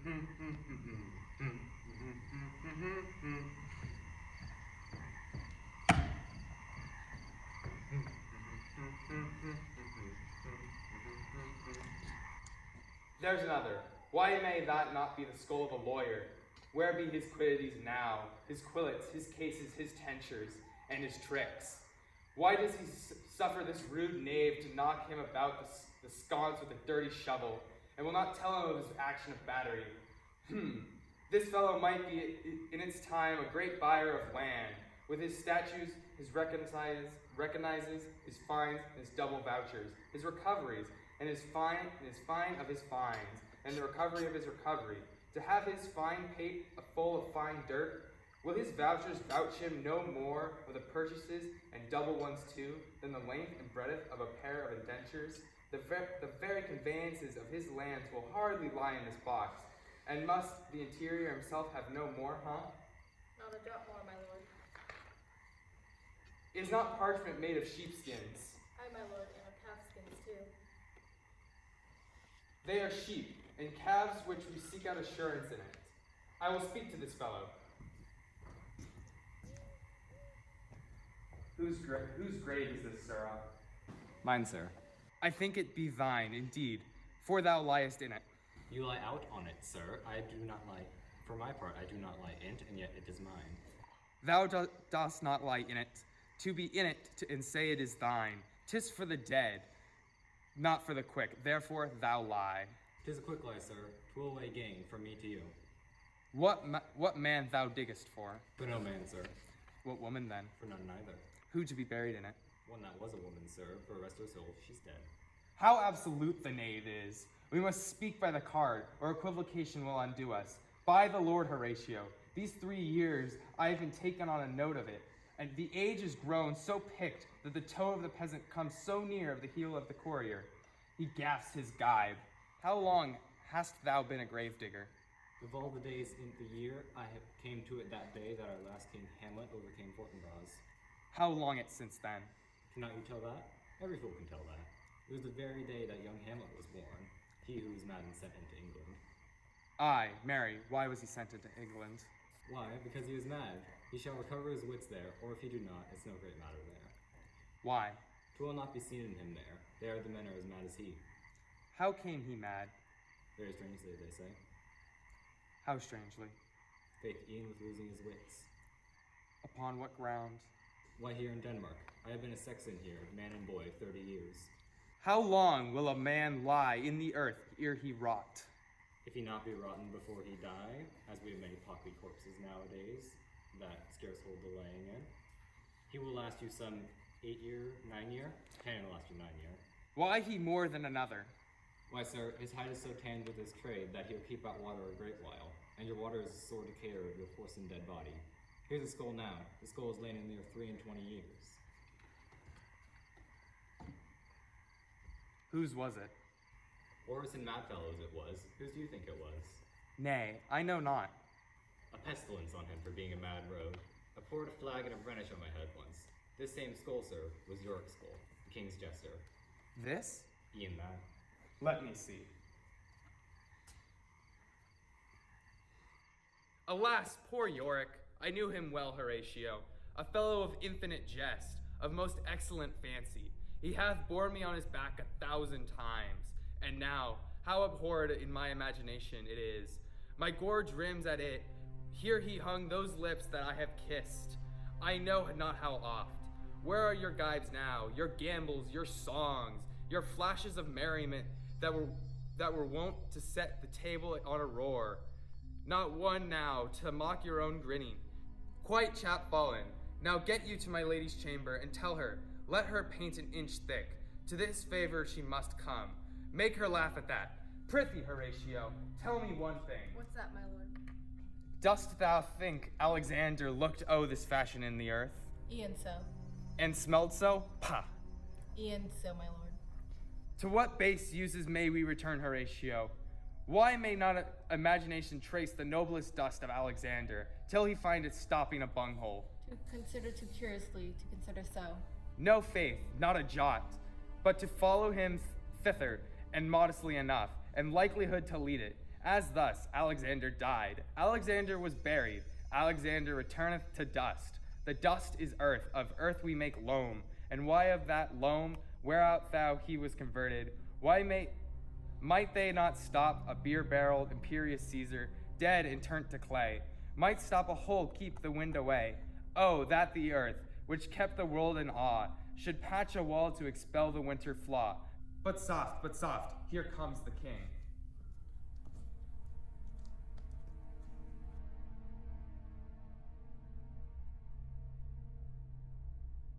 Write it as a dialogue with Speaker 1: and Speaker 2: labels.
Speaker 1: There's another. Why may that not be the skull of a lawyer? Where be his quiddities now, his quillets, his cases, his tentures, and his tricks? Why does he suffer this rude knave to knock him about the sconce with a dirty shovel, and will not tell him of his action of battery? This fellow might be in its time a great buyer of land, with his statutes, his recognizes, his fines, and his double vouchers, his recoveries, and his fine of his fines, and the recovery of his recovery, to have his fine pate full of fine dirt. Will his vouchers vouch him no more of the purchases, and double ones too, than the length and breadth of a pair of indentures? The very conveyances of his lands will hardly lie in this box, and must the interior himself have no more, huh?
Speaker 2: Not a drop more, my lord.
Speaker 1: Is not parchment made of sheepskins?
Speaker 2: Aye, my lord, and of calfskins too.
Speaker 1: They are sheep, and calves which we seek out assurance in it. I will speak to this fellow. Whose grave is this, sirrah?
Speaker 3: Mine, sir.
Speaker 1: I think it be thine, indeed, for thou liest in it.
Speaker 3: You lie out on it, sir. I do not lie. For my part, I do not lie in't, and yet it is mine.
Speaker 1: Thou dost not lie in it. To be in it and say it is thine. 'Tis for the dead, not for the quick. Therefore thou lie.
Speaker 3: 'Tis a quick lie, sir. 'Twill away gain from me to you.
Speaker 1: What man thou diggest for?
Speaker 3: For no man, sir.
Speaker 1: What woman then?
Speaker 3: For none neither.
Speaker 1: Who to be buried in it?
Speaker 3: One that was a woman, sir. For rest her soul, she's dead.
Speaker 1: How absolute the knave is. We must speak by the card, or equivocation will undo us. By the Lord, Horatio, these 3 years I have been taken on a note of it, and the age is grown so picked that the toe of the peasant comes so near of the heel of the courier. He gasps his gibe. How long hast thou been a grave digger?
Speaker 3: Of all the days in the year, I have came to it that day that our last king Hamlet overcame Fortinbras.
Speaker 1: How long it since then?
Speaker 3: Cannot you tell that? Every fool can tell that. It was the very day that young Hamlet was born, he who was mad and sent into England.
Speaker 1: Aye, marry, why was he sent into England?
Speaker 3: Why? Because he was mad. He shall recover his wits there, or if he do not, it's no great matter there.
Speaker 1: Why?
Speaker 3: 'Twill not be seen in him there. There the men are as mad as he.
Speaker 1: How came he mad?
Speaker 3: Very strangely, they say.
Speaker 1: How strangely?
Speaker 3: Faith, e'en with losing his wits.
Speaker 1: Upon what ground?
Speaker 3: Why, here in Denmark. I have been a sexton here, man and boy, 30 years.
Speaker 1: How long will a man lie in the earth ere he rot?
Speaker 3: If he not be rotten before he die, as we have many pocky corpses nowadays, that scarce hold the laying in, he will last you some 8 year, 9 year, 10 will last you 9 year.
Speaker 1: Why he more than another?
Speaker 3: Why, sir, his hide is so tanned with his trade that he'll keep out water a great while, and your water is a sore decayer of your horse and dead body. Here's the skull now. The skull has lain in there 23 years.
Speaker 1: Whose was it?
Speaker 3: Orison Madfellow's it was. Whose do you think it was?
Speaker 1: Nay, I know not.
Speaker 3: A pestilence on him for being a mad rogue. I poured a flag and a Brenish on my head once. This same skull, sir, was York's skull, the king's jester.
Speaker 1: This?
Speaker 3: E'en that.
Speaker 1: Let me see. Alas, poor Yorick! I knew him well, Horatio, a fellow of infinite jest, of most excellent fancy. He hath borne me on his back 1,000 times, and now, how abhorred in my imagination it is. My gorge rims at it. Here he hung those lips that I have kissed. I know not how oft. Where are your gibes now, your gambols, your songs, your flashes of merriment that were wont to set the table on a roar? Not one now to mock your own grinning. Quite chapfallen. Now get you to my lady's chamber and tell her, let her paint an inch thick. To this favor she must come. Make her laugh at that. Prithee, Horatio, tell me one thing.
Speaker 2: What's that, my lord?
Speaker 1: Dost thou think Alexander looked this fashion in the earth?
Speaker 2: E'en so.
Speaker 1: And smelled so? Pah!
Speaker 2: E'en so, my lord.
Speaker 1: To what base uses may we return, Horatio? Why may not imagination trace the noblest dust of Alexander, till he find it stopping a bunghole?
Speaker 2: To consider too curiously, to consider so.
Speaker 1: No faith, not a jot, but to follow him thither, and modestly enough, and likelihood to lead it, As thus Alexander died, Alexander was buried, Alexander returneth to dust. The dust is earth, of earth we make loam, and why of that loam whereout thou he was converted, might they not stop a beer-barreled imperious Caesar, dead and turned to clay? Might stop a hole keep the wind away? Oh, that the earth, which kept the world in awe, should patch a wall to expel the winter flaw. But soft, here comes the king.